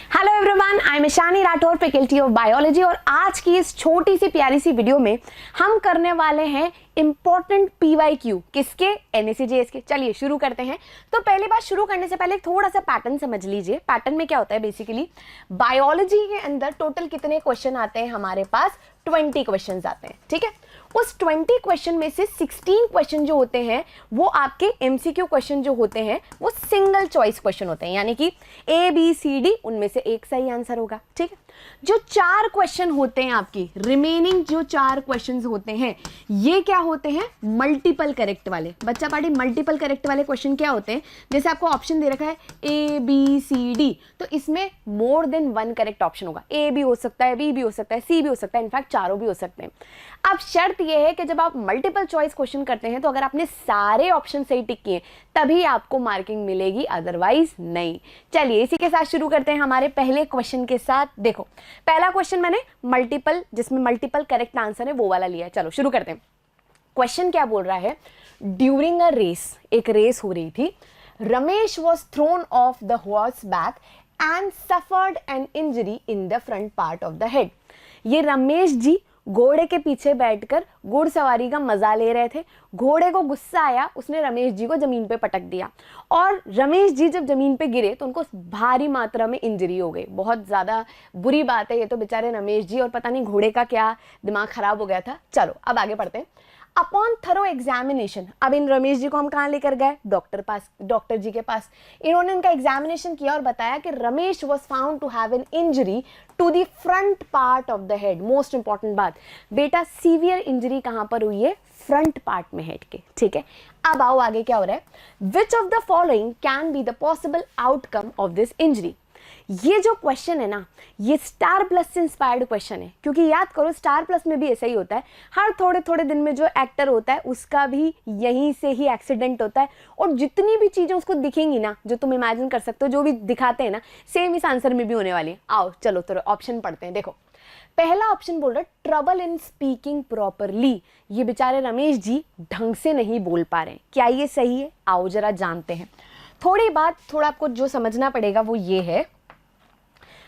Hello everyone, I am Ishani Rathore, faculty of biology. और आज की इस छोटी सी प्यारी सी वीडियो में हम करने वाले हैं इंपॉर्टेंट PYQ किसके, NSE-JS के। चलिए शुरू करते हैं। तो पहली बात, शुरू करने से पहले थोड़ा सा पैटर्न समझ लीजिए। पैटर्न में क्या होता है, बेसिकली बायोलॉजी के अंदर टोटल कितने क्वेश्चन आते हैं हमारे पास, 20 क्वेश्चन आते हैं। ठीक है, उस 20 क्वेश्चन में से 16 क्वेश्चन जो होते हैं वो आपके MCQ क्वेश्चन जो होते हैं वो सिंगल चॉइस क्वेश्चन होते हैं, यानी कि ABCD उनमें से एक सही आंसर होगा। ठीक है, जो 4 क्वेश्चन होते हैं आपकी रिमेनिंग, जो 4 क्वेश्चन होते हैं ये क्या होते हैं, मल्टीपल करेक्ट वाले। बच्चा पार्टी, मल्टीपल करेक्ट वाले क्वेश्चन क्या होते हैं, जैसे आपको ऑप्शन दे रखा है ABCD, तो इसमें मोर देन 1 करेक्ट ऑप्शन होगा। A भी हो सकता है, B भी हो सकता है, C भी हो सकता है, इनफैक्ट चारों भी हो सकते हैं। अब शर्त यह है कि जब आप मल्टीपल चॉइस क्वेश्चन करते हैं तो अगर आपने सारे ऑप्शन सही टिक किए तभी आपको मार्किंग मिलेगी, अदरवाइज नहीं। चलिए इसी के साथ शुरू करते हैं हमारे पहले क्वेश्चन के साथ। देखो पहला क्वेश्चन मैंने मल्टीपल, जिसमें मल्टीपल करेक्ट आंसर है वो वाला लिया है। चलो शुरू करते हैं। क्वेश्चन क्या बोल रहा है, ड्यूरिंग अ रेस, एक रेस हो रही थी, Ramesh was throne of the horse back and suffered an injury in the front part of the head. ये रमेश जी घोड़े के पीछे बैठकर घुड़सवारी का मजा ले रहे थे। घोड़े को गुस्सा आया, उसने रमेश जी को जमीन पे पटक दिया और रमेश जी जब जमीन पे गिरे तो उनको भारी मात्रा में इंजरी हो गई। बहुत ज़्यादा बुरी बात है ये तो, बेचारे रमेश जी, और पता नहीं घोड़े का क्या दिमाग खराब हो गया था। चलो अब आगे पढ़ते हैं। अपॉन थरो एग्जामिनेशन, अब इन रमेश जी को हम कहाँ लेकर गए, डॉक्टर जी के पास। इन्होंने इनका एग्जामिनेशन किया और बताया कि Ramesh was found to have an injury to the front part of the head. Most important बात बेटा, सीवियर इंजरी कहाँ पर हुई है, फ्रंट पार्ट में हेड के। ठीक है, अब आओ आगे क्या हो रहा है, which of the following can be the possible outcome of this injury. ये जो क्वेश्चन है ना, ये स्टार प्लस से इंस्पायर्ड क्वेश्चन है, क्योंकि याद करो स्टार प्लस में भी ऐसा ही होता है। हर थोड़े थोड़े दिन में जो एक्टर होता है उसका भी यहीं से ही एक्सीडेंट होता है, और जितनी भी चीजें उसको दिखेंगी ना, जो तुम इमेजिन कर सकते हो, जो भी दिखाते हैं ना, सेम इस आंसर में भी होने वाली है। आओ चलो तो ऑप्शन पढ़ते हैं। देखो पहला ऑप्शन बोल रहा है ट्रबल इन स्पीकिंग प्रॉपरली। ये बेचारे रमेश जी ढंग से नहीं बोल पा रहे हैं, क्या ये सही है? आओ जरा जानते हैं। थोड़ा आपको जो समझना पड़ेगा वो ये है,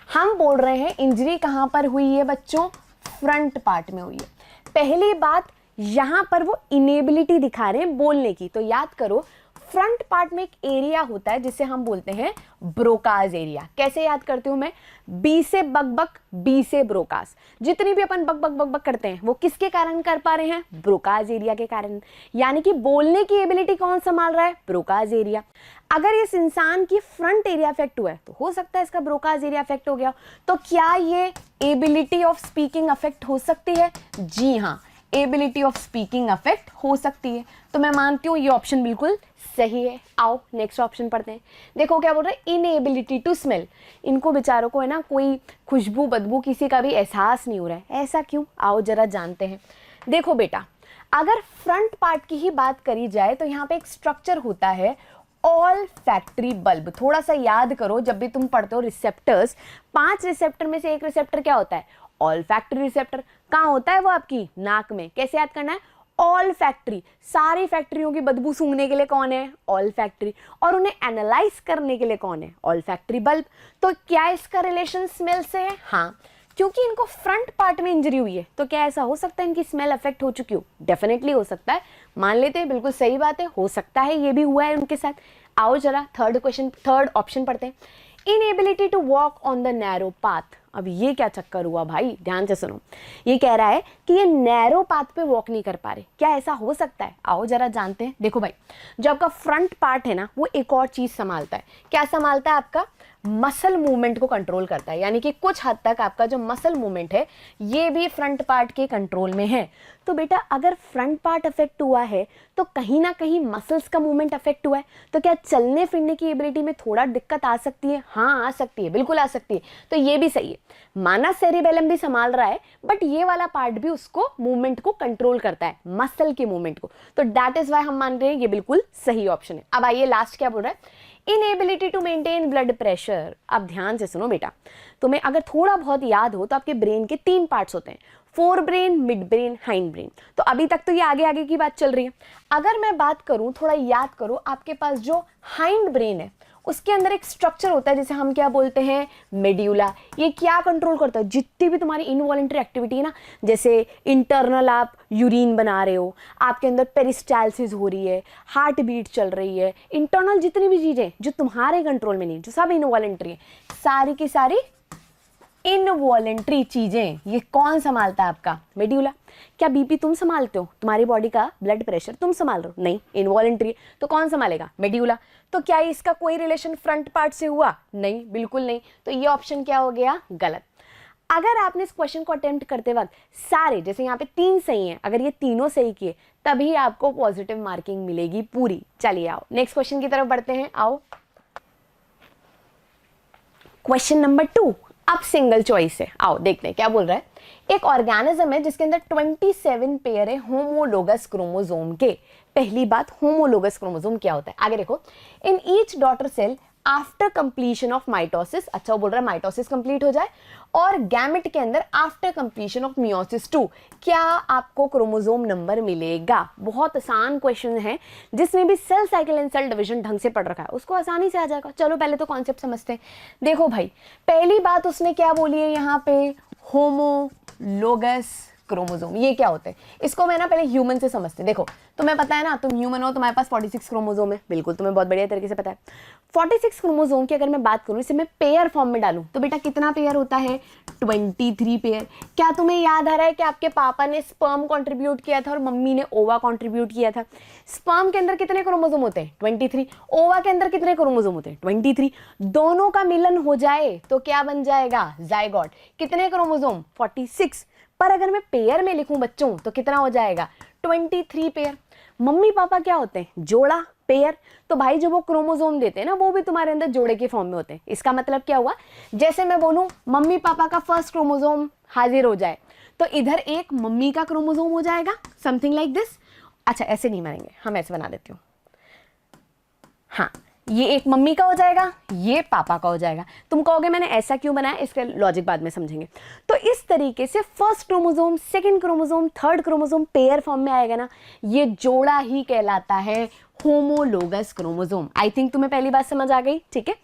हम बोल रहे हैं इंजरी कहां पर हुई है बच्चों, फ्रंट पार्ट में हुई है। पहली बात, यहां पर वो इनेबिलिटी दिखा रहे हैं बोलने की, तो याद करो फ्रंट पार्ट में एक एरिया होता है जिसे हम बोलते हैं ब्रोकास एरिया। कैसे याद करती हूं मैं, बी से बकबक, बी से ब्रोकास। जितनी भी अपन बक करते हैं वो किसके कारण कर पा रहे हैं, ब्रोकास एरिया के कारण। यानी कि बोलने की एबिलिटी कौन संभाल रहा है, ब्रोकास एरिया। अगर इस इंसान की फ्रंट एरिया अफेक्ट हुआ है तो हो सकता है इसका ब्रोकास एरिया अफेक्ट हो गया। तो क्या ये एबिलिटी ऑफ स्पीकिंग अफेक्ट हो सकती है? जी हाँ, एबिलिटी ऑफ स्पीकिंग अफेक्ट हो सकती है। तो मैं मानती हूँ ये ऑप्शन बिल्कुल सही है। आओ नेक्स्ट ऑप्शन पढ़ते हैं। देखो क्या बोल रहे हैं, इनएबिलिटी टू स्मेल। इनको बेचारों को है ना कोई खुशबू बदबू किसी का भी एहसास नहीं हो रहा है, ऐसा क्यों? आओ जरा जानते हैं। देखो बेटा, अगर फ्रंट पार्ट की ही बात करी जाए तो यहाँ पे एक स्ट्रक्चर होता है ऑल फैक्ट्री बल्ब। थोड़ा सा याद करो, जब भी तुम पढ़ते हो रिसेप्टर्स, 5 रिसेप्टर में से एक रिसेप्टर क्या होता है, ऑल फैक्ट्री रिसेप्टर। कहाँ होता है वो, आपकी नाक में। कैसे याद करना है, ऑल फैक्ट्री, सारी फैक्ट्रियों की बदबू सूंघने के लिए कौन है, ऑल फैक्ट्री, और उन्हें एनालाइज करने के लिए कौन है, ऑल फैक्ट्री बल्ब। तो क्या इसका रिलेशन स्मेल से है? हाँ, क्योंकि इनको फ्रंट पार्ट में इंजरी हुई है तो क्या ऐसा हो सकता है इनकी स्मेल अफेक्ट हो चुकी हो? डेफिनेटली हो सकता है, मान लेते हैं, बिल्कुल सही बात है, हो सकता है ये भी हुआ है उनके साथ। आओ जरा थर्ड ऑप्शन पढ़ते हैं। Inability to walk on the narrow path. अब ये क्या चक्कर हुआ भाई, ध्यान से सुनो। ये कह रहा है कि ये नैरो पाथ पे वॉक नहीं कर पा रहे, क्या ऐसा हो सकता है? आओ जरा जानते हैं। देखो भाई, जो आपका फ्रंट पार्ट है ना वो एक और चीज संभालता है। क्या संभालता है? आपका मसल मूवमेंट को कंट्रोल करता है, यानी कि कुछ हद तक आपका जो मसल मूवमेंट है ये भी फ्रंट पार्ट के कंट्रोल में है। तो बेटा अगर फ्रंट पार्ट अफेक्ट हुआ है तो कहीं ना कहीं मसल्स का मूवमेंट अफेक्ट हुआ है, तो क्या चलने फिरने की एबिलिटी में थोड़ा दिक्कत आ सकती है? हाँ आ सकती है, बिल्कुल आ सकती है। तो ये भी सही है, माना सेरिबेलम भी संभाल रहा है बट ये वाला पार्ट भी उसको मूवमेंट को कंट्रोल करता है, मसल के मूवमेंट को। तो दैट इज वाई हम मान रहे हैं ये बिल्कुल सही ऑप्शन है। अब आइए लास्ट क्या बोल रहा है, inability to maintain blood pressure. अब ध्यान से सुनो बेटा, तुम्हें अगर थोड़ा बहुत याद हो तो आपके ब्रेन के 3 पार्ट्स होते हैं, fore brain, mid brain, hind brain. तो अभी तक तो ये आगे आगे की बात चल रही है। अगर मैं बात करूं, थोड़ा याद करो, आपके पास जो हाइंड ब्रेन है उसके अंदर एक स्ट्रक्चर होता है जिसे हम क्या बोलते हैं, मेड्यूला। ये क्या कंट्रोल करता है, जितनी भी तुम्हारी इनवॉलेंट्री एक्टिविटी है ना, जैसे इंटरनल आप यूरिन बना रहे हो, आपके अंदर पेरिस्टालसिस हो रही है, हार्ट बीट चल रही है, इंटरनल जितनी भी चीजें जो तुम्हारे कंट्रोल में नहीं, जो सब इनवॉलेंट्री है, सारी की सारी इनवॉलेंट्री चीजें ये कौन संभालता है, आपका मेड्यूला। क्या बीपी तुम संभालते हो, तुम्हारी बॉडी का ब्लड प्रेशर तुम संभाल रहे हो, नहीं, इनवॉलेंट्री, तो कौन संभालेगा, मेड्यूला। तो क्या इसका कोई रिलेशन फ्रंट पार्ट से हुआ, नहीं, बिल्कुल नहीं। तो ये ऑप्शन क्या हो गया, गलत। अगर आपने इस क्वेश्चन को अटेम्प्ट करते वक्त सारे, जैसे यहाँ पे 3 सही हैं, अगर ये तीनों सही किए तभी आपको पॉजिटिव मार्किंग मिलेगी पूरी। चलिए आओ नेक्स्ट क्वेश्चन की तरफ बढ़ते हैं। आओ क्वेश्चन नंबर 2, अब सिंगल चॉइस है। आओ देखते हैं क्या बोल रहा है। एक ऑर्गेनिज्म है जिसके अंदर 27 पेयर है होमोलोगस क्रोमोसोम के। पहली बात, होमोलोगस क्रोमोसोम क्या होता है, आगे देखो। In each daughter cell after completion of mitosis, अच्छा वो बोल रहा है माइटोसिस कंप्लीट हो जाए, और गैमेट के अंदर आफ्टर कंप्लीशन ऑफ मियोसिस 2 क्या आपको क्रोमोसोम नंबर मिलेगा। बहुत आसान क्वेश्चन है, जिसमें भी cell cycle and cell division ढंग से पढ़ रखा है उसको आसानी से आ जाएगा। चलो पहले तो कॉन्सेप्ट समझते हैं। देखो भाई, पहली बात उसने क्या बोली है यहाँ पे, होमोलोगस क्रोमोसोम। ये क्या होते हैं, इसको मैं ना पहले ह्यूमन से समझते हैं। देखो तुम्हें पता है ना, तुम ह्यूमन हो, तुम्हारे पास 46 क्रोमोसोम है, बिल्कुल तुम्हें बहुत बढ़िया तरीके से पता है। 46 क्रोमोसोम की अगर मैं बात करूं, इसे मैं पेयर फॉर्म में डालूं तो बेटा कितना पेयर होता है, 23 पेयर। क्या तुम्हें याद आ रहा है कि आपके पापा ने स्पर्म कंट्रीब्यूट किया था और मम्मी ने ओवा कंट्रीब्यूट किया था। स्पर्म के अंदर कितने क्रोमोसोम होते हैं, 23। ओवा के अंदर कितने क्रोमोसोम होते हैं, 23। दोनों का मिलन हो जाए तो क्या बन जाएगा, जाइगोट। कितने क्रोमोसोम, 46। पर अगर मैं पेयर में लिखूं बच्चों तो कितना हो जाएगा, 23 पेयर। मम्मी पापा क्या होते हैं, जोड़ा, पेयर। तो भाई जो वो क्रोमोसोम देते हैं ना, वो भी तुम्हारे अंदर जोड़े के फॉर्म में होते हैं। इसका मतलब क्या हुआ, जैसे मैं बोलूं मम्मी पापा का फर्स्ट क्रोमोसोम हाजिर हो जाए तो इधर एक मम्मी का क्रोमोसोम हो जाएगा, समथिंग लाइक दिस। अच्छा ऐसे नहीं मानेंगे, हम ऐसे बना देती हूँ। हाँ, ये एक मम्मी का हो जाएगा, ये पापा का हो जाएगा। तुम कहोगे मैंने ऐसा क्यों बनाया, इसका लॉजिक बाद में समझेंगे। तो इस तरीके से first chromosome, second chromosome, third chromosome pair form में आएगा ना, ये जोड़ा ही कहलाता है होमोलोगस क्रोमोसोम। आई थिंक तुम्हें पहली बात समझ आ गई, ठीक है।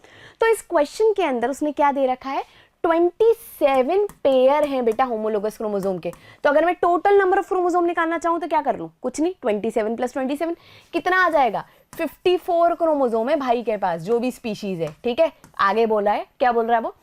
तो इस क्वेश्चन के अंदर उसने क्या दे रखा है, 27 पेयर हैं बेटा होमोलोगस क्रोमोसोम के। तो अगर मैं टोटल नंबर ऑफ क्रोमोसोम निकालना चाहूं तो क्या कर लूं, कुछ नहीं, 27 + 27 कितना आ जाएगा, 54 क्रोमोसोम है भाई के पास, जो भी स्पीशीज है, ठीक है। आगे बोला है, क्या बोल रहा है वो,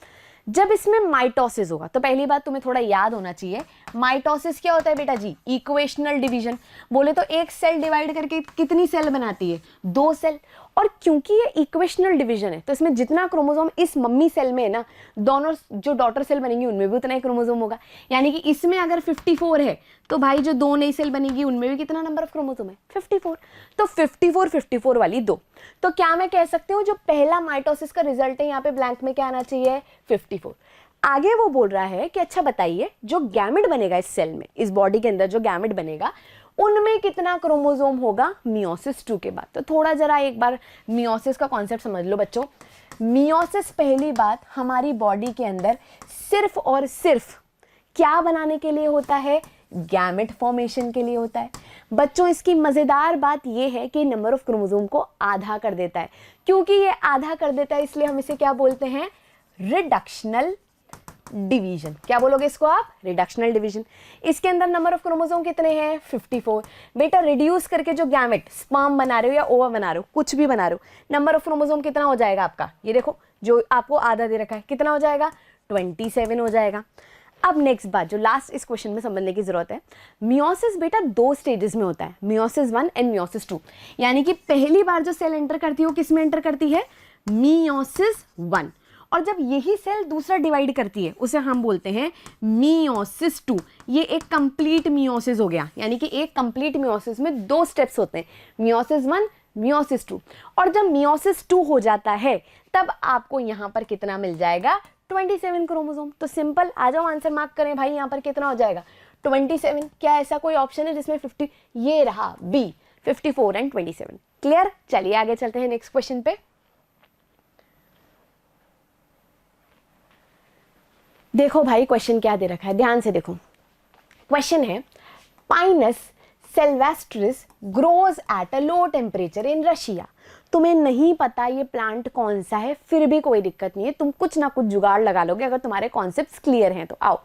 जब इसमें माइटोसिस होगा, तो पहली बात तुम्हें थोड़ा याद होना चाहिए, माइटोसिस क्या होता है बेटा जी, इक्वेशनल डिवीजन। बोले तो एक सेल डिवाइड करके कितनी सेल बनाती है, 2 सेल। और क्योंकि ये इक्वेशनल डिवीजन है तो इसमें जितना क्रोमोसोम इस मम्मी सेल में है ना, दोनों जो डॉटर सेल बनेंगी उनमें भी उतना ही क्रोमोसोम होगा। यानी कि इसमें अगर 54 है तो भाई जो 2 नई सेल बनेगी उनमें भी कितना नंबर ऑफ क्रोमोसोम है, 54। तो 54 वाली 2। तो क्या मैं कह सकती हूँ जो पहला माइटोसिस का रिजल्ट है यहाँ पे ब्लैंक में क्या आना चाहिए, 54। आगे वो बोल रहा है कि अच्छा बताइए जो गैमेट बनेगा इस सेल में, इस बॉडी के अंदर जो गैमेट बनेगा उनमें कितना क्रोमोसोम होगा मियोसिस 2 के बाद। तो थोड़ा जरा एक बार मियोसिस का कॉन्सेप्ट समझ लो बच्चों। मियोसिस पहली बात हमारी बॉडी के अंदर सिर्फ और सिर्फ क्या बनाने के लिए होता है, गैमेट फॉर्मेशन के लिए होता है। बच्चों इसकी मजेदार बात यह है कि नंबर ऑफ क्रोमोसोम को आधा कर देता है। क्योंकि ये आधा कर देता है इसलिए हम इसे क्या बोलते हैं, रिडक्शनल डिवीजन। क्या बोलोगे इसको आप, रिडक्शनल डिवीजन। इसके अंदर नंबर ऑफ क्रोमोसोम कितने हैं, 54। बेटा रिड्यूस करके जो गैमेट, स्पर्म बना रहे हो या ओवा बना रहे हो, कुछ भी बना रहे हो, नंबर ऑफ क्रोमोसोम कितना हो जाएगा आपका, ये देखो जो आपको आधा दे रखा है, कितना हो जाएगा, 27 हो जाएगा। अब नेक्स्ट बात जो लास्ट इस क्वेश्चन में समझने की जरूरत है, मियोसिस बेटा 2 स्टेजेस में होता है, मियोसिस 1 एंड मियोसिस 2। यानी कि पहली बार जो सेल एंटर करती है वो किस में एंटर करती है, मियोसिस 1। और जब यही सेल दूसरा डिवाइड करती है उसे हम बोलते हैं मियोसिस 2। ये एक कंप्लीट मियोसिस हो गया, यानी कि एक कंप्लीट मियोसिस में 2 स्टेप्स होते हैं, मियोसिस 1, मियोसिस 2। और जब मियोसिस 2 हो जाता है तब आपको यहां पर कितना मिल जाएगा, 27 क्रोमोसोम। तो सिंपल, आ जाओ आंसर मार्क करें भाई, यहां पर कितना हो जाएगा, 27। क्या ऐसा कोई ऑप्शन है जिसमें 50, ये रहा बी, 54 एंड 27। क्लियर। चलिए आगे चलते हैं नेक्स्ट क्वेश्चन पे। देखो भाई क्वेश्चन क्या दे रखा है, ध्यान से देखो। क्वेश्चन है, Pinus sylvestris grows at a low temperature in Russia. तुम्हें नहीं पता ये प्लांट कौन सा है, फिर भी कोई दिक्कत नहीं है, तुम कुछ ना कुछ जुगाड़ लगा लोगे अगर तुम्हारे कॉन्सेप्ट्स क्लियर हैं तो। आओ,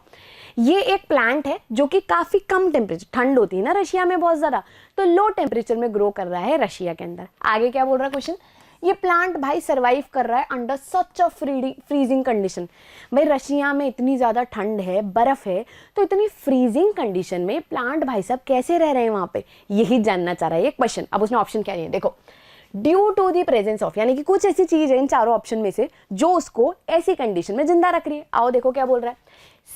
ये एक प्लांट है जो कि काफी कम टेम्परेचर, ठंड होती है ना रशिया में बहुत ज्यादा, तो लो टेम्परेचर में ग्रो कर रहा है रशिया के अंदर। आगे क्या बोल रहा है क्वेश्चन, ये प्लांट भाई सरवाइव कर रहा है अंडर सच अ फ्रीजिंग कंडीशन। भाई रशिया में इतनी ज़्यादा ठंड है, बर्फ़ है, तो इतनी फ्रीजिंग कंडीशन में प्लांट भाई साहब कैसे रह रहे हैं वहाँ पे, यही जानना चाह रहा है ये क्वेश्चन। अब उसने ऑप्शन क्या दिए देखो, due to the presence of, यानी कि कुछ ऐसी चीज़ है इन चारों ऑप्शन में से जो उसको ऐसी कंडीशन में जिंदा रख रही है। आओ देखो क्या बोल रहा है,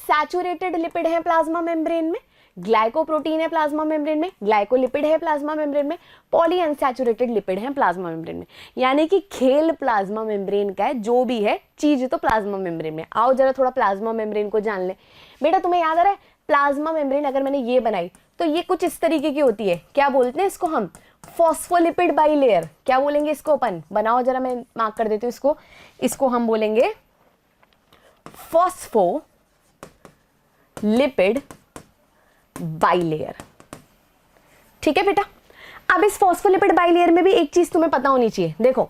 सैचुरेटेड लिपिड है प्लाज्मा मेम्ब्रेन में, ग्लाइकोप्रोटीन है प्लाज्मा मेम्ब्रेन में, ग्लाइकोलिपिड है प्लाज्मा मेम्ब्रेन में, पॉलीअनसैचुरेटेड लिपिड है प्लाज्मा मेम्ब्रेन में। यानी कि खेल प्लाज्मा मेम्ब्रेन का है, जो भी है चीज तो प्लाज्मा मेम्ब्रेन में। आओ जरा थोड़ा प्लाज्मा मेम्ब्रेन को जान ले। बेटा तुम्हें याद आ रहा है प्लाज्मा मेम्ब्रेन अगर मैंने ये बनाई तो ये कुछ इस तरीके की होती है, क्या बोलते हैं इसको हम, फॉस्फोलिपिड बाइलेयर। क्या बोलेंगे इसको अपन, बनाओ जरा, मैं मार्क कर देती हूँ इसको हम बोलेंगे फॉस्फोलिपिड बाइलेयर। ठीक है बेटा, अब इस फॉस्फोलिपिड बाइलेयर में भी एक चीज तुम्हें पता होनी चाहिए। देखो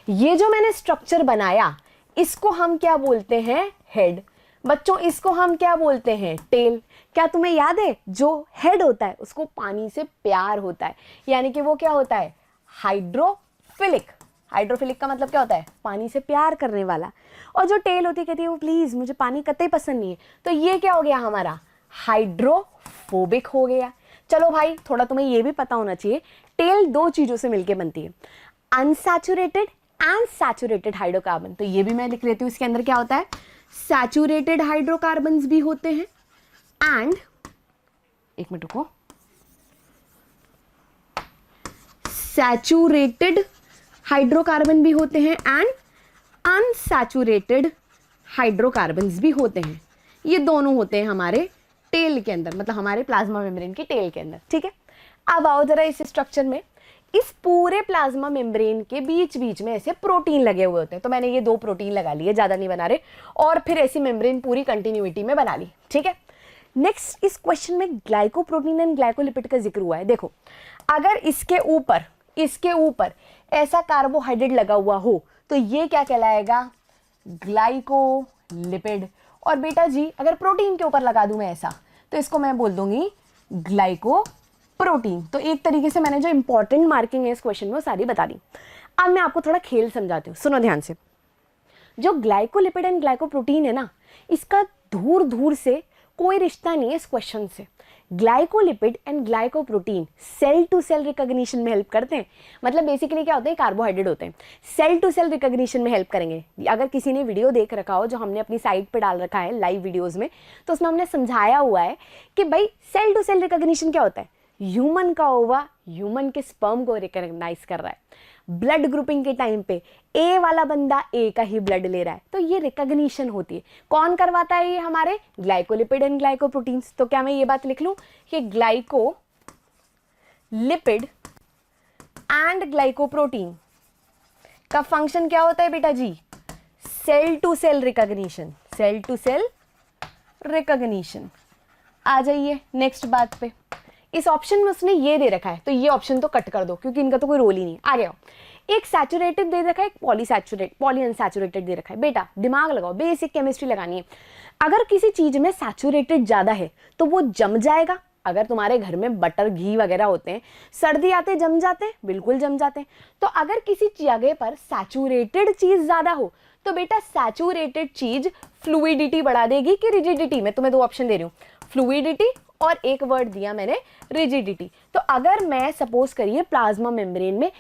ये जो मैंने स्ट्रक्चर बनाया इसको हम क्या बोलते हैं, हेड। बच्चों इसको हम क्या बोलते हैं, टेल। क्या तुम्हें याद है जो हेड होता है उसको पानी से प्यार होता है, यानी कि वो क्या होता है, हाइड्रोफिलिक। हाइड्रोफिलिक का मतलब क्या होता है, पानी से प्यार करने वाला। और जो टेल होती है कहती है वो प्लीज मुझे पानी कतई पसंद नहीं है, तो ये क्या हो गया हमारा, हाइड्रोफोबिक हो गया। चलो भाई थोड़ा तुम्हें ये भी पता होना चाहिए, टेल दो चीजों से मिलकर बनती है, अनसैचुरेटेड एंड सैचुरेटेड हाइड्रोकार्बन। तो ये भी मैं लिख लेती हूँ, इसके अंदर क्या होता है, सैचुरेटेड हाइड्रोकार्बन्स भी होते हैं एंड, एक मिनट रुको, सैचुरेटेड हाइड्रोकार्बन भी होते हैं एंड अनसैचुरेटेड हाइड्रोकार्बन्स भी होते हैं। ये दोनों होते हैं हमारे टेल के अंदर, मतलब हमारे प्लाज्मा मेम्ब्रेन के टेल के अंदर। ठीक है, अब आओ जरा इस स्ट्रक्चर में, इस पूरे प्लाज्मा मेम्ब्रेन के बीच बीच में ऐसे प्रोटीन लगे हुए होते हैं। तो मैंने ये 2 प्रोटीन लगा लिए, ज्यादा नहीं बना रहे, और फिर ऐसी मेम्ब्रेन पूरी कंटिन्यूटी में बना ली। ठीक है, नेक्स्ट इस क्वेश्चन में ग्लाइकोप्रोटीन एंड ग्लाइकोलिपिड का जिक्र हुआ है। देखो अगर इसके ऊपर ऐसा कार्बोहाइड्रेट लगा हुआ हो तो ये क्या कहलाएगा, ग्लाइकोलिपिड। और बेटा जी अगर प्रोटीन के ऊपर लगा दूं मैं ऐसा, तो इसको मैं बोल दूंगी ग्लाइकोप्रोटीन। तो एक तरीके से मैंने जो इंपॉर्टेंट मार्किंग है इस क्वेश्चन में वो सारी बता दी। अब मैं आपको थोड़ा खेल समझाती हूँ, सुनो ध्यान से। जो ग्लाइकोलिपिड एंड ग्लाइकोप्रोटीन है ना, इसका दूर दूर से कोई रिश्ता नहीं है इस क्वेश्चन से। Glycolipid and glycoprotein cell to cell recognition में हेल्प करते हैं। मतलब बेसिकली क्या होते हैं, कार्बोहाइड्रेट होते हैं, सेल टू सेल रिकॉग्निशन में हेल्प करेंगे। अगर किसी ने वीडियो देख रखा हो जो हमने अपनी साइट पे डाल रखा है लाइव वीडियोस में, तो उसमें हमने समझाया हुआ है कि भाई सेल टू सेल रिकॉग्निशन क्या होता है, ह्यूमन का ओवा ह्यूमन के स्पर्म को रिकॉग्नाइज कर रहा है। ब्लड ग्रुपिंग के टाइम पे ए वाला बंदा ए का ही ब्लड ले रहा है, तो ये रिकॉग्निशन होती है। कौन करवाता है ये, हमारे ग्लाइकोलिपिड एंड ग्लाइकोप्रोटीन्स। तो क्या मैं ये बात लिख लूं कि ग्लाइकोलिपिड एंड ग्लाइकोप्रोटीन का फंक्शन क्या होता है बेटा जी, cell to cell recognition. Cell to cell recognition. आ जाइए नेक्स्ट बात पे, इस ऑप्शन में उसने ये दे रखा है तो ये ऑप्शन तो कट कर दो क्योंकि इनका तो कोई रोल ही नहीं। आ गया, एक सैचुरेटेड दे रखा है, एक पॉलीअनसैचुरेटेड दे रखा है। बेटा दिमाग लगाओ, बेसिक केमिस्ट्री लगानी है। अगर किसी चीज में सैचुरेटेड ज्यादा है तो वो जम जाएगा। अगर तुम्हारे घर में बटर घी वगैरह होते हैं, सर्दी आते जम जाते हैं, बिल्कुल जम जाते हैं। तो अगर किसी जगह पर सैचुरेटेड चीज ज्यादा हो तो बेटा सैचुरेटेड चीज फ्लूइडिटी बढ़ा देगी कि रिजिडिटी। मैं तुम्हें 2 ऑप्शन दे रही हूँ, फ्लूइडिटी और एक वर्ड दिया मैंने रिजिडिटी। तो अगर मैं सपोज करिए प्लाज्मा मेम्ब्रेन में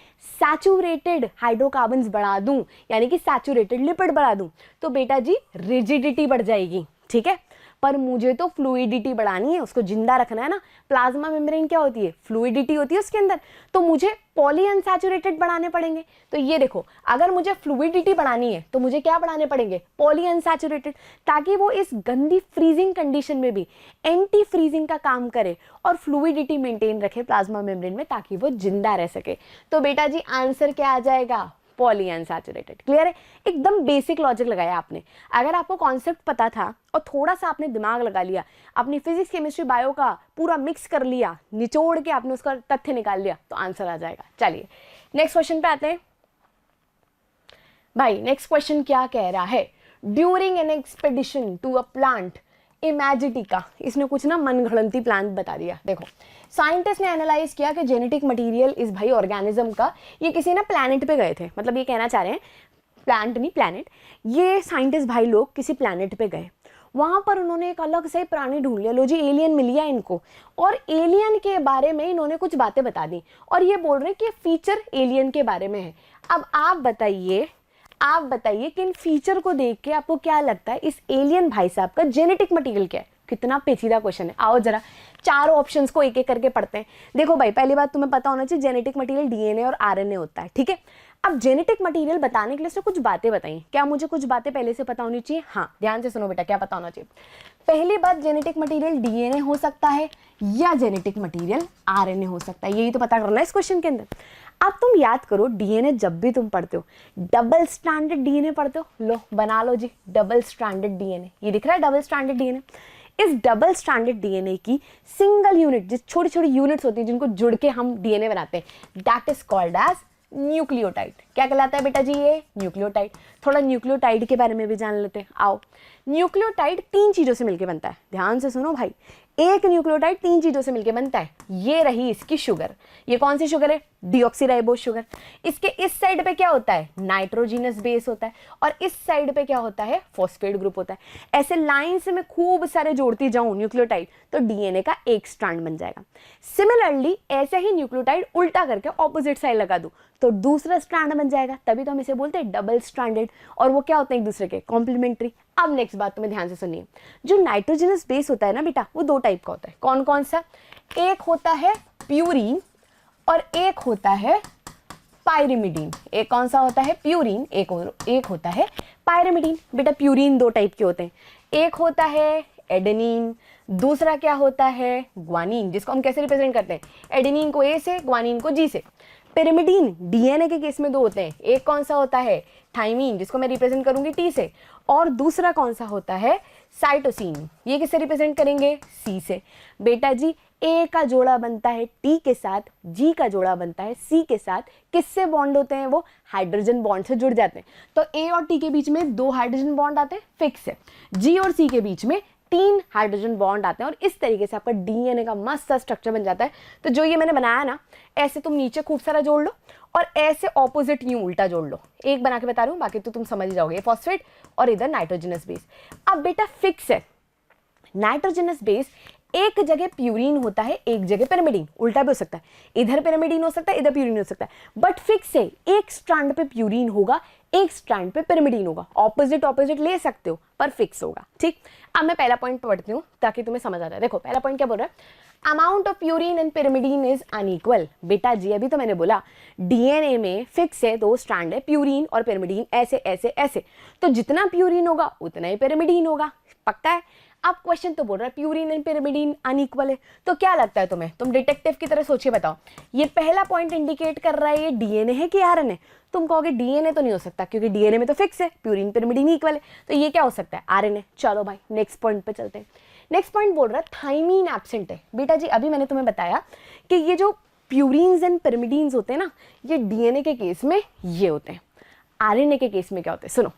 सैचुरेटेड हाइड्रोकार्बन्स बढ़ा दूं, यानी कि सैचुरेटेड लिपिड बढ़ा दूं, तो बेटा जी रिजिडिटी बढ़ जाएगी। ठीक है, पर मुझे तो फ्लूइडिटी बढ़ानी है, उसको जिंदा रखना है ना। प्लाज्मा मेम्ब्रेन क्या होती है, फ्लूइडिटी होती है उसके अंदर, तो मुझे पॉलीअनसैचुरेटेड बढ़ाने पड़ेंगे। तो ये देखो, अगर मुझे फ्लूइडिटी बढ़ानी है तो मुझे क्या बढ़ाने पड़ेंगे, पॉलीअनसैचुरेटेड, ताकि वो इस गंदी फ्रीजिंग कंडीशन में भी एंटी फ्रीजिंग का काम करे और फ्लूइडिटी मेंटेन रखे प्लाज्मा मेम्ब्रेन में, ताकि वो जिंदा रह सके। तो बेटा जी आंसर क्या आ जाएगा, पॉलीअनसैचुरेटेड। क्लियर है, एकदम बेसिक लॉजिक लगाया आपने। अगर आपको कॉन्सेप्ट पता था और थोड़ा सा आपने दिमाग लगा लिया, अपनी फिजिक्स केमिस्ट्री बायो का पूरा मिक्स कर लिया, निचोड़ के आपने उसका तथ्य निकाल लिया, तो आंसर आ जाएगा। चलिए नेक्स्ट क्वेश्चन पे आते हैं। भाई नेक्स्ट क्वेश्चन क्या कह रहा है, during an expedition to a plant Imagitica, इसने कुछ ना मनगढ़ंती प्लांट बता दिया। देखो साइंटिस्ट ने एनालाइज किया कि जेनेटिक मटेरियल इस भाई ऑर्गेनिज्म का, ये किसी ना प्लैनेट पे गए थे, मतलब ये कहना चाह रहे हैं प्लांट नहीं प्लैनेट, ये साइंटिस्ट भाई लोग किसी प्लैनेट पे गए, वहाँ पर उन्होंने एक अलग से प्राणी ढूंढ लिया, लो जी एलियन मिल गया इनको, और एलियन के बारे में इन्होंने कुछ बातें बता दी और ये बोल रहे हैं कि फीचर एलियन के बारे में है। अब आप बताइए कि इन फीचर को देख के आपको क्या लगता है इस एलियन भाई साहब का जेनेटिक मटेरियल क्या है? कितना पेचीदा क्वेश्चन है। आओ जरा चारों ऑप्शंस को एक एक करके पढ़ते हैं। देखो भाई पहली बात तुम्हें पता होना चाहिए जेनेटिक मटेरियल डीएनए और आरएनए होता है, ठीक है। अब जेनेटिक मटेरियल बताने के लिए उसने कुछ बातें बताई, क्या मुझे कुछ बातें पहले से पता होनी चाहिए? हाँ, ध्यान से सुनो बेटा, क्या पता होना चाहिए। पहली बात, जेनेटिक मटेरियल डीएनए हो सकता है या जेनेटिक मटेरियल आरएनए हो सकता है, यही तो पता करना है इस क्वेश्चन के अंदर। अब तुम याद करो डीएनए जब भी तुम पढ़ते हो डबल स्ट्रैंडेड डीएनए पढ़ते हो, लो बना लो जी डबल स्ट्रैंडेड डीएनए, ये दिख रहा है डबल स्ट्रैंडेड डीएनए। इस डबल स्ट्रैंडेड डीएनए की सिंगल यूनिट, जिस छोटी छोटी यूनिट्स होती हैं जिनको जुड़ के हम डीएनए बनाते हैं, that is called as nucleotide. क्या कहलाता है बेटा जी? ये न्यूक्लियोटाइड। थोड़ा न्यूक्लियोटाइड के बारे में भी जान लेते हैं, आओ। न्यूक्लियोटाइड 3 चीजों से मिलकर बनता है, ध्यान से सुनो भाई, एक न्यूक्लियोटाइड 3 चीजों से मिलकर बनता है। ये रही इसकी शुगर, ये कौन सी शुगर है? Deoxyribose sugar. इसके इस साइड पे क्या होता है? नाइट्रोजिनस बेस होता है, और इस साइड पे क्या होता है? फॉस्फेट ग्रुप होता है। ऐसे लाइन से मैं खूब सारे जोड़ती जाऊं न्यूक्लियोटाइड तो डीएनए का एक स्ट्रैंड बन जाएगा। सिमिलरली ऐसे ही न्यूक्लियोटाइड उल्टा करके ऑपोजिट साइड लगा दूं तो दूसरा स्ट्रैंड बन जाएगा, तभी तो हम इसे बोलते हैं डबल स्ट्रैंडेड, और वो क्या होते हैं? एक दूसरे के कॉम्प्लीमेंट्री। अब नेक्स्ट बात तुम्हें ध्यान से सुनिए, जो नाइट्रोजनस बेस होता है ना बेटा, वो 2 टाइप का होता है। कौन कौन सा? एक होता है प्यूरीन और एक होता है पायरिमिडीन। एक कौन सा होता है? प्यूरीन, एक होता है पायरिमिडीन। बेटा प्यूरीन 2 टाइप के होते हैं, एक होता है एडेनिन, दूसरा क्या होता है? ग्वानिन, जिसको हम कैसे रिप्रेजेंट करते हैं? एडेनिन को ए से, ग्वानिन को जी से। पिरिमिडीन डीएनए के केस में 2 होते हैं, एक कौन सा होता है? थाइमीन, जिसको मैं रिप्रेजेंट करूंगी टी से, और दूसरा कौन सा होता है? साइटोसिन, ये किससे रिप्रेजेंट करेंगे? सी से। बेटा जी ए का जोड़ा बनता है टी के साथ, जी का जोड़ा बनता है सी के साथ, किससे बॉन्ड होते हैं? वो हाइड्रोजन बॉन्ड से जुड़ जाते हैं। तो ए और टी के बीच में 2 हाइड्रोजन बॉन्ड आते हैं फिक्स है, जी और सी के बीच में 3 हाइड्रोजन बॉन्ड आते हैं, और इस तरीके से आपका डीएनए का मस्त सा स्ट्रक्चर बन जाता है। तो जो ये मैंने बनाया ना, ऐसे तुम नीचे खूब सारा जोड़ लो और ऐसे ऑपोजिट यूं उल्टा जोड़ लो। एक बना के बता रही हूँ, बाकी तो तुम समझ ही जाओगे। फॉस्फेट और इधर नाइट्रोजनस बेस। अब बेटा फिक्स है, नाइट्रोजनस बेस एक जगह प्यूरीन होता है, एक जगह पिरिमिडीन, उल्टा भी हो सकता है, इधर पिरिमिडीन हो सकता है, इधर प्यूरीन हो सकता है, बट फिक्स है एक स्ट्रैंड पे प्यूरीन होगा, एक स्ट्रैंड पे पिरिमिडीन होगा। ऑपोजिट ले सकते हो पर फिक्स होगा, ठीक। अब मैं पहला पॉइंट पढ़ती हूँ ताकि तुम्हें समझ आ जाए। देखो पहला पॉइंट क्या बोल रहा है? Amount of purine and pyrimidine is unequal. बेटा जी अभी तो मैंने बोला डीएनए में फिक्स है 2 स्ट्रैंड है, प्यूरीन और पिरिमिडीन, ऐसे ऐसे ऐसे, तो जितना प्यूरीन होगा उतना ही पिरिमिडीन होगा, पक्का है। अब क्वेश्चन तो बोल रहा है प्यूरीन एंड पिरिमिडीन अनइक्वल है, तो क्या लगता है तुम्हें? तुम डिटेक्टिव की तरह सोचिए, बताओ ये पहला पॉइंट इंडिकेट कर रहा है ये डीएनए है कि आरएनए? तुम कहोगे डीएनए तो नहीं हो सकता क्योंकि डीएनए में तो फिक्स है प्यूरीन पिरिमिडीन इक्वल है, तो ये क्या हो सकता है? आरएनए। चलो भाई नेक्स्ट पॉइंट पे चलते हैं। नेक्स्ट पॉइंट बोल रहा है थाइमीन एब्सेंट है। बेटा जी अभी मैंने तुम्हें बताया कि ये जो प्यूरीन्स एंड पिरिमिडीन्स होते हैं ना, ये डीएनए के केस में ये होते हैं, आरएनए के केस में क्या होते हैं? सुनो,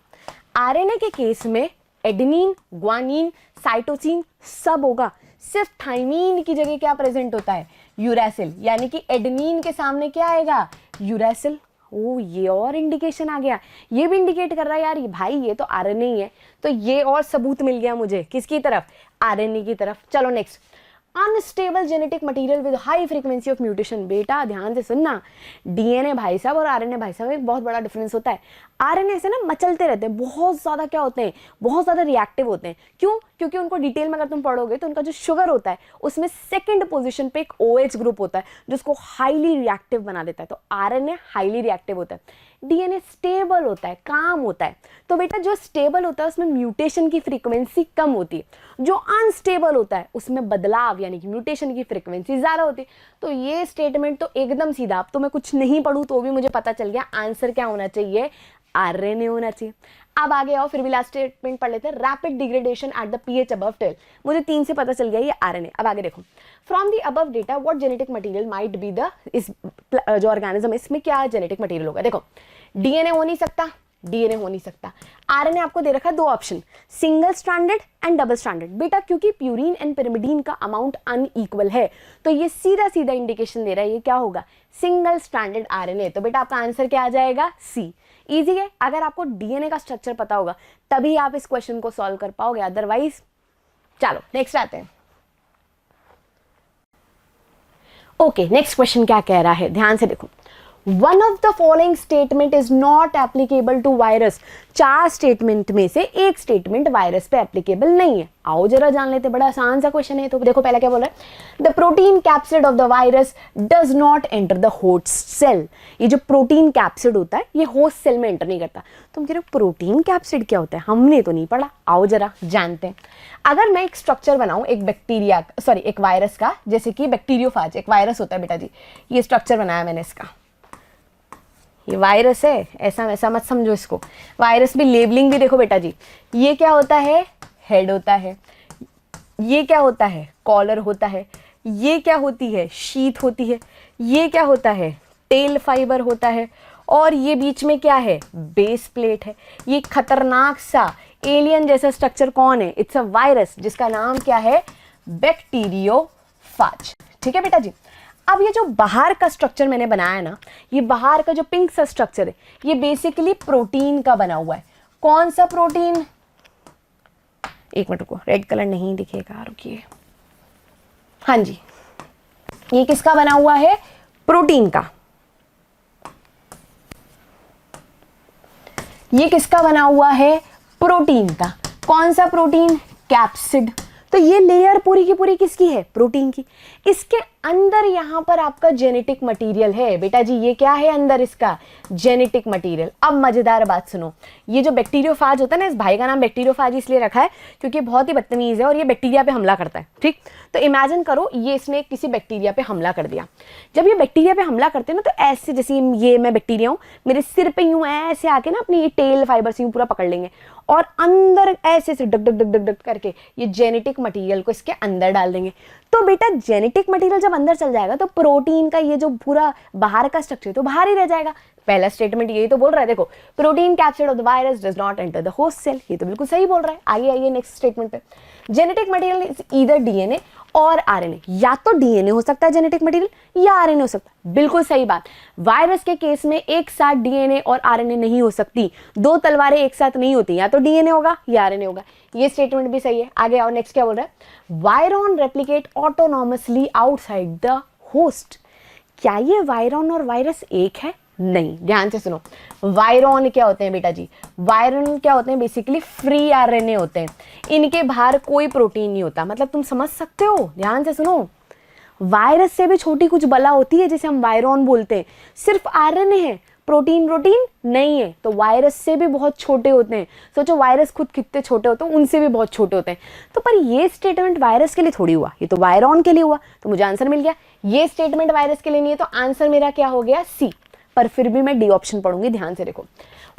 आरएनए के केस में एडेनिन, ग्वानिन, साइटोसिन सब होगा, सिर्फ थाइमीन की जगह क्या प्रेजेंट होता है? यूरैसिल, यानी कि एडेनिन के सामने क्या आएगा? यूरैसिल। ओ ये और इंडिकेशन आ गया, ये भी इंडिकेट कर रहा है यार ये भाई ये तो आरएनए ही है, तो ये और सबूत मिल गया मुझे किसकी तरफ? आरएनए की तरफ। चलो next, unstable genetic material with high frequency of mutation. बेटा ध्यान से सुनना, डीएनए भाई साहब और आरएनए भाई साहब एक बहुत बड़ा डिफरेंस होता है। आरएनए से ना मचलते रहते हैं, बहुत ज्यादा क्या होते हैं? बहुत ज्यादा रिएक्टिव होते हैं। क्यों? क्योंकि उनको डिटेल में अगर तुम पढ़ोगे तो उनका जो शुगर होता है उसमें सेकंड पोजीशन पे एक OH ग्रुप होता है जो उसको हाईली रिएक्टिव बना देता है। तो आरएनए हाईली रिएक्टिव होता है, डीएनए स्टेबल होता है, काम होता है। तो बेटा जो स्टेबल होता है उसमें म्यूटेशन की फ्रीक्वेंसी कम होती है, जो अनस्टेबल होता है उसमें बदलाव यानी कि म्यूटेशन की फ्रीक्वेंसी ज्यादा होती है। तो ये स्टेटमेंट तो एकदम सीधा, अब तो मैं कुछ नहीं पढ़ूं तो भी मुझे पता चल गया आंसर क्या होना चाहिए? आरएनए होना चाहिए। अब आगे आओ, फिर भी लास्ट स्टेटमेंट पढ़ लेते हैं। Rapid degradation at the pH above 12, मुझे 3 से पता चल गया ये आरएनए। अब आगे देखो, from the above data what genetic material might be the, इस जो ऑर्गेनिज्म इसमें क्या जेनेटिक मटेरियल होगा? देखो डीएनए हो नहीं सकता डीएनए हो नहीं सकता। आरएनए आपको दे रखा है दो option, single stranded and double stranded. बेटा क्योंकि प्यूरिन एंड पिरिमिडीन का अमाउंट अनइक्वल है तो ये सीधा सीधा इंडिकेशन दे रहा है ये क्या होगा, सिंगल स्ट्रैंडेड आरएनए। तो बेटा आपका आंसर क्या आ जाएगा, सी। इजी है, अगर आपको डीएनए का स्ट्रक्चर पता होगा तभी आप इस क्वेश्चन को सॉल्व कर पाओगे, अदरवाइज। चलो नेक्स्ट आते हैं। ओके, नेक्स्ट क्वेश्चन क्या कह रहा है, ध्यान से देखो। One of the following statement is not applicable to virus. चार स्टेटमेंट में से एक स्टेटमेंट वायरस पे एप्लीकेबल नहीं है। आओ जरा जान लेते, बड़ा आसान सा क्वेश्चन है। तो देखो पहला क्या बोल रहा है, the protein capsid of the virus does not enter the host cell. ये जो प्रोटीन कैप्सिड होता है ये होस्ट सेल में एंटर नहीं करता। तुम कह रहे हो प्रोटीन कैप्सिड क्या होता है, हमने तो नहीं पढ़ा, आओ जरा जानते हैं। अगर मैं एक स्ट्रक्चर बनाऊं एक बैक्टीरिया सॉरी एक वायरस का, जैसे कि बैक्टीरियोफाज एक वायरस होता है बेटा जी, ये स्ट्रक्चर बनाया मैंने इसका, ये वायरस है, ऐसा वैसा मत समझो इसको। वायरस भी लेबलिंग भी देखो बेटा जी, ये क्या होता है, हेड होता है, ये क्या होता है, कॉलर होता है, ये क्या होती है, शीथ होती है, ये क्या होता है, टेल फाइबर होता है, और ये बीच में क्या है, बेस प्लेट है। ये खतरनाक सा एलियन जैसा स्ट्रक्चर कौन है, इट्स अ वायरस जिसका नाम क्या है, बैक्टीरियोफाज। ठीक है बेटा जी। अब ये जो बाहर का स्ट्रक्चर मैंने बनाया ना, ये बाहर का जो पिंक सा स्ट्रक्चर है ये बेसिकली प्रोटीन का बना हुआ है। कौन सा प्रोटीन, एक मिनट रुको, रेड कलर नहीं दिखेगा, रुकिए। हाँ जी, ये किसका बना हुआ है, प्रोटीन का। ये किसका बना हुआ है, प्रोटीन का। कौन सा प्रोटीन, कैप्सिड। तो ये लेयर पूरी की पूरी किसकी है, प्रोटीन की। इसके अंदर यहां पर आपका जेनेटिक मटेरियल है बेटा जी, ये क्या है अंदर इसका, जेनेटिक मटेरियल। अब मजेदार बात सुनो, ये जो बैक्टीरियोफाज होता है ना, इस भाई का नाम बैक्टीरियोफाज इसलिए रखा है क्योंकि बहुत ही बदतमीज है और ये बैक्टीरिया पे हमला करता है। ठीक, तो इमेजिन करो ये इसने किसी बैक्टीरिया पे हमला कर दिया। जब ये बैक्टीरिया पे हमला करते हैं ना तो ऐसे, जैसे ये मैं बैक्टीरिया हूँ, मेरे सिर पे यूं ऐसे आके ना अपनी ये टेल फाइबर से यूं पूरा पकड़ लेंगे और अंदर ऐसे से duck duck duck duck duck करके ये जेनेटिक मटेरियल को इसके अंदर डाल देंगे। तो बेटा जेनेटिक मटेरियल जब अंदर चल जाएगा तो प्रोटीन का ये जो पूरा बाहर का स्ट्रक्चर तो बाहर ही रह जाएगा। पहला स्टेटमेंट यही तो बोल रहा है, देखो protein capsid of the virus does not enter the host cell, ये तो बिल्कुल सही बोल रहा है। आगे आइए नेक्स्ट स्टेटमेंट पे, genetic material is either DNA और आरएनए। या तो डीएनए हो सकता है जेनेटिक मटेरियल या आरएनए हो सकता है, बिल्कुल सही बात। वायरस के केस में एक साथ डीएनए और आरएनए नहीं हो सकती, दो तलवारें एक साथ नहीं होती, या तो डीएनए होगा या आरएनए होगा। ये स्टेटमेंट भी सही है। आगे आओ, नेक्स्ट क्या बोल रहा है, virion replicate autonomously outside the host. क्या ये वायरॉन और वायरस एक है, नहीं, ध्यान से सुनो। वायरॉन क्या होते हैं बेटा जी, वायरॉन क्या होते हैं, बेसिकली फ्री आरएनए होते हैं, इनके बाहर कोई प्रोटीन नहीं होता। मतलब तुम समझ सकते हो, ध्यान से सुनो, वायरस से भी छोटी कुछ बला होती है जिसे हम वायरॉन बोलते हैं, सिर्फ आरएनए है, प्रोटीन नहीं है। तो वायरस से भी बहुत छोटे होते हैं। सोचो वायरस खुद कितने छोटे होते हैं, उनसे भी बहुत छोटे होते हैं। तो पर ये स्टेटमेंट वायरस के लिए थोड़ी हुआ, ये तो वायरॉन के लिए हुआ, तो मुझे आंसर मिल गया। ये स्टेटमेंट वायरस के लिए नहीं है, तो आंसर मेरा क्या हो गया, सी। पर फिर भी मैं डी ऑप्शन पढ़ूंगी, ध्यान से देखो।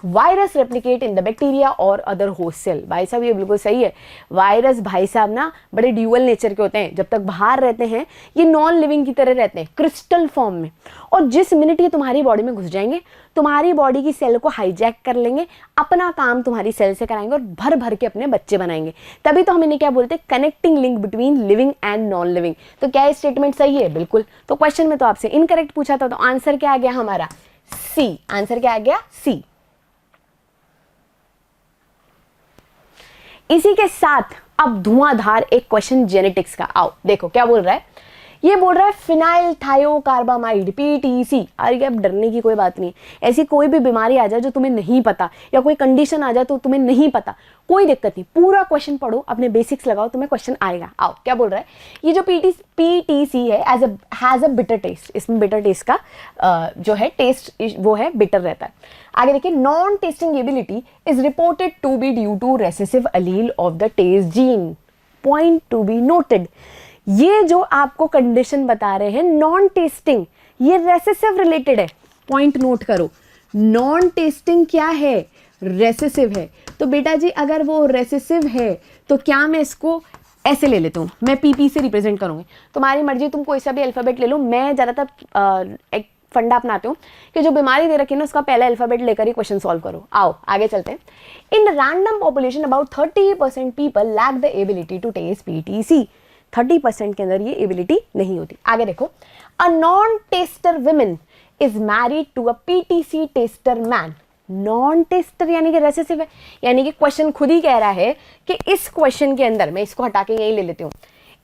Virus replicate in the bacteria और अदर होस्ट सेल। भाई साहब ये बिल्कुल सही है। वायरस भाई साहब ना बड़े ड्यूअल नेचर के होते हैं। जब तक बाहर रहते हैं ये नॉन लिविंग की तरह रहते हैं, क्रिस्टल फॉर्म में, और जिस मिनट ये तुम्हारी बॉडी में घुस जाएंगे तुम्हारी बॉडी की सेल को हाईजैक कर लेंगे, अपना काम तुम्हारी सेल से कराएंगे और भर भर के अपने बच्चे बनाएंगे। तभी तो हम इन्हें क्या बोलते हैं, connecting link between living and non living. तो क्या ये स्टेटमेंट सही है, बिल्कुल। तो क्वेश्चन में तो आपसे इनकरेक्ट पूछा था, तो आंसर क्या आ गया हमारा, सी। आंसर क्या आ गया, सी। इसी के साथ अब धुआंधार एक क्वेश्चन जेनेटिक्स का। आओ देखो क्या बोल रहा है, ये बोल रहा है फिनाइल थायोकार्बामाइड पीटीसी। अरे अब डरने की कोई बात नहीं, ऐसी कोई भी बीमारी आ जाए जो तुम्हें नहीं पता, या कोई कंडीशन आ जाए तो तुम्हें नहीं पता, कोई दिक्कत नहीं, पूरा क्वेश्चन पढ़ो, अपने बेसिक्स लगाओ, तुम्हें क्वेश्चन आएगा। आओ क्या बोल रहा है, ये जो पीटीसी है हैज अ बिटर टेस्ट, इसमें बिटर टेस्ट का जो है टेस्ट वो है बिटर रहता है। आगे देखिए, non testing ability is reported to be due to recessive allele of the test gene, point to be noted. ये जो आपको कंडीशन बता रहे हैं नॉन टेस्टिंग, ये रेसेसिव रिलेटेड है, पॉइंट नोट करो। नॉन टेस्टिंग क्या है, रेसेसिव है। तो बेटा जी अगर वो रेसेसिव है तो क्या मैं इसको ऐसे ले लेता हूँ, मैं पीपी से रिप्रेजेंट करूँगी, तुम्हारी मर्जी, तुम कोई सा भी अल्फाबेट ले लो। मैं ज़्यादातर फंडा अपनाती हूँ कि जो बीमारी दे रखी है ना उसका पहला अल्फाबेट लेकर ही क्वेश्चन सॉल्व करो। आओ आगे चलते हैं। In random population about 30% people lack the ability to test PTC. 30% के अंदर ये एबिलिटी नहीं होती। आगे देखो, a non taster women is married to a PTC taster man. Non taster यानी कि रेसेसिव है, यानी कि क्वेश्चन खुद ही कह रहा है कि इस क्वेश्चन के अंदर, मैं इसको हटा के यही ले लेती हूँ,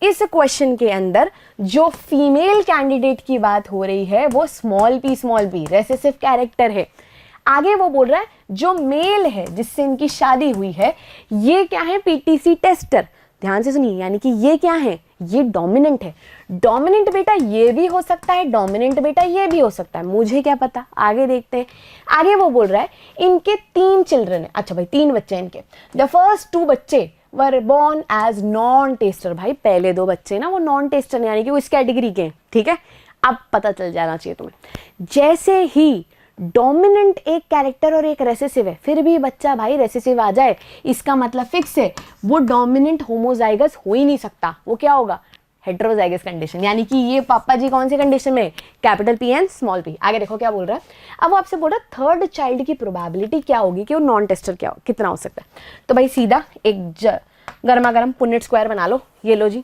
इस क्वेश्चन के अंदर जो फीमेल कैंडिडेट की बात हो रही है वो स्मॉल पी रेसेसिव कैरेक्टर है। आगे वो बोल रहा है जो मेल है जिससे इनकी शादी हुई है ये क्या है, पीटीसी टेस्टर। ध्यान से सुनिए, यानी कि ये क्या है, ये डोमिनेंट है। डोमिनेंट बेटा ये भी हो सकता है, डोमिनेंट बेटा ये भी हो सकता है, मुझे क्या पता, आगे देखते हैं। आगे वो बोल रहा है इनके 3 चिल्ड्रन है। अच्छा भाई 3 बच्चे हैं इनके। द फर्स्ट 2 बच्चे were born as non taster. भाई पहले 2 बच्चे ना वो नॉन टेस्टर यानी कि वो इस कैटेगरी के हैं, ठीक है। अब पता चल जाना चाहिए तुम्हें। जैसे ही डोमिनेंट एक कैरेक्टर और एक रेसेसिव है, फिर भी बच्चा भाई रेसेसिव आ जाए इसका मतलब फिक्स है वो डोमिनेंट होमोजाइगस हो ही नहीं सकता। वो क्या होगा, हेटेरोजाइगस कंडीशन। यानी कि ये पापा जी कौन से कंडीशन में, capital P and small P. आगे देखो क्या बोल रहा है। अब वो आपसे बोल रहा है थर्ड चाइल्ड की प्रोबेबिलिटी क्या होगी कि वो नॉन टेस्टर क्या हो, कितना हो सकता है। तो भाई सीधा एक गर्मा गर्म पुन्नेट स्क्वायर बना लो। ये लो जी,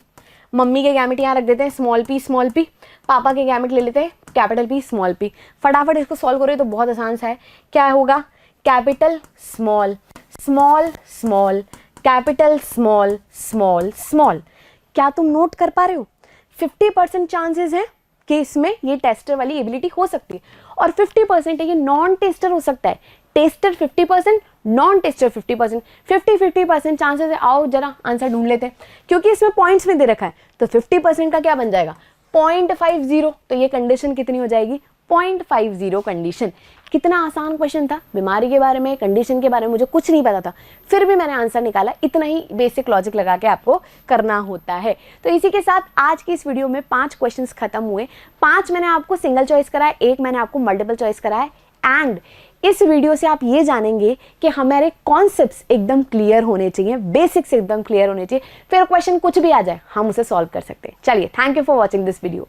मम्मी के गैमेट यहाँ रख देते हैं स्मॉल पी, पापा के गैमेट ले लेते हैं कैपिटल पी स्मॉल पी। फटाफट इसको सॉल्व करो तो बहुत आसान सा है। क्या होगा, capital small small small capital small small small. क्या तुम नोट कर पा रहे हो, 50% चांसेस हैं कि इसमें ये टेस्टर वाली एबिलिटी हो सकती है और 50% है ये नॉन टेस्टर हो सकता है। टेस्टर 50%, नॉन टेस्टर 50%, 50-50% चांसेस है। आओ जरा आंसर ढूंढ लेते हैं, क्योंकि इसमें पॉइंट्स में दे रखा है तो 50% का क्या बन जाएगा, 0.50। तो ये कंडीशन कितनी हो जाएगी, 0.50 कंडीशन। कितना आसान क्वेश्चन था, बीमारी के बारे में, कंडीशन के बारे में मुझे कुछ नहीं पता था, फिर भी मैंने आंसर निकाला। इतना ही बेसिक लॉजिक लगा के आपको करना होता है। तो इसी के साथ आज की इस वीडियो में 5 क्वेश्चंस खत्म हुए। 5 मैंने आपको सिंगल चॉइस कराया, 1 मैंने आपको मल्टीपल चॉइस कराया। एंड इस वीडियो से आप ये जानेंगे कि हमारे कॉन्सेप्ट्स एकदम क्लियर होने चाहिए, बेसिक्स एकदम क्लियर होने चाहिए, फिर क्वेश्चन कुछ भी आ जाए हम उसे सॉल्व कर सकते हैं। चलिए, thank you for watching this video.